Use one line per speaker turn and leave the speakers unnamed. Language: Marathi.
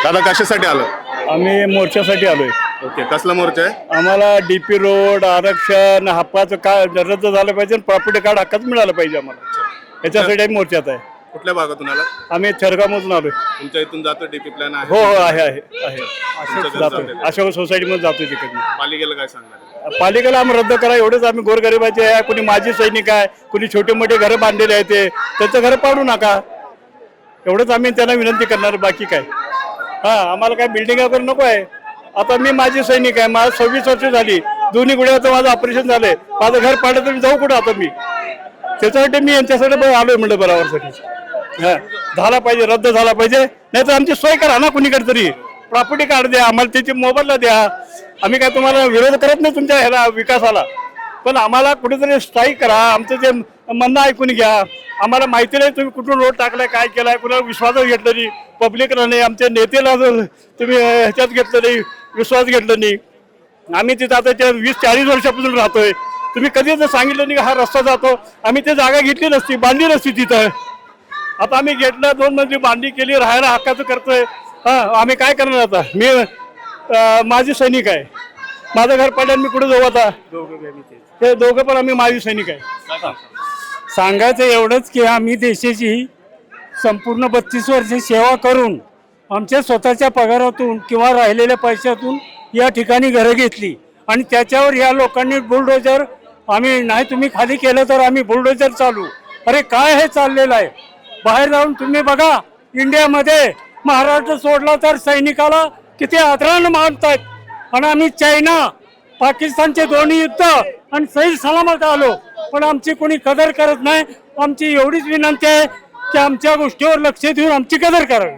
दादा कशासाठी आलं?
आम्ही मोर्चासाठी आलोय.
ओके, कसला मोर्चा आहे?
आम्हाला डीपी रोड आरक्षण हक्काचं रद्द झालं पाहिजे आणि प्रॉपर्टी कार्ड हक्काच मिळालं पाहिजे आम्हाला. याच्यासाठी आम्ही मोर्चात आहे.
कुठल्या भागातून आला?
आम्ही चरगामधून आलोय.
तुमच्या इथून जातो डीपी प्लॅन आहे?
हो आहे
तुमचं घर
जातोय.
जातंय.
अशोक सोसायटीमध्ये जातोय तिकडे.
पालिकेला काय सांगणार?
पालिकेला आम्ही रद्द करा एवढंच. आम्ही गोरगरिबाचे आहे, कुणी माजी सैनिक आहे, कुणी छोटे मोठे घरं बांधलेले आहे, ते त्यांचं घरं पाडू नका एवढंच आम्ही त्यांना विनंती करणार. बाकी काय आम्हाला काय बिल्डिंग वगैरे नको आहे. आता मी माजी सैनिक आहे, मला 26 वर्ष झाली, दोन्ही गुड्याचं माझं ऑपरेशन झालंय, माझं घर पाडलं तर मी जाऊ कुठं आता? मी त्याच्यासाठी मी यांच्यासाठी आलोय म्हणलं बरोबरसाठी. झाला पाहिजे, रद्द झाला पाहिजे, नाही तर आमची सोय करा ना कुणीकडे तरी. प्रॉपर्टी कार्ड द्या आम्हाला, त्याची मोबाईलला द्या. आम्ही काय तुम्हाला विरोध करत नाही तुमच्या ह्याला विकासाला, पण आम्हाला कुठेतरी स्ट्राईक करा. आमचं जे म्हणणं ऐकून घ्या. आम्हाला माहिती नाही तुम्ही कुठून रोड टाकलाय, काय केलाय, कुणाला विश्वासात घेतलं नाही, पब्लिकला नाही, आमच्या नेत्याला तुम्ही ह्याच्यात घेतलं नाही, विश्वास घेतला नाही. आम्ही तिथं आता 20-40 वर्षापासून राहतोय. तुम्ही कधी जर सांगितलं नाही हा रस्ता जातो, आम्ही ते जागा घेतली नसती, बांधली नसती तिथं. आता आम्ही घेतलं, 2 मजली बांधणी केली, राहायला हक्काचं करतोय. आम्ही काय करणार आता? मी माजी सैनिक आहे, माझं घर पडल्यानं मी कुठे जाऊ आता? ते दोघं पण आम्ही माजी सैनिक आहे.
सांगायचं एवढंच की आम्ही देशाची संपूर्ण 32 वर्ष सेवा करून आमच्या स्वतःच्या पगारातून किंवा राहिलेल्या पैशातून या ठिकाणी घरं घेतली आणि त्याच्यावर या लोकांनी बुलडोजर, आम्ही नाही तुम्ही खाली केलं तर आम्ही बुलडोजर चालू. अरे काय हे चाललेलं आहे? बाहेर जाऊन तुम्ही बघा, इंडियामध्ये महाराष्ट्र सोडला तर सैनिकाला किती आदरानं मानतायत. आणि आम्ही चायना पाकिस्तानचे दोन्ही युद्ध आणि सही सलामत आलो, पण आमची कोणी कदर करत नाही. आमची एवढीच विनंती आहे की आमच्या गोष्टीवर लक्ष देऊन आमची कदर करावी.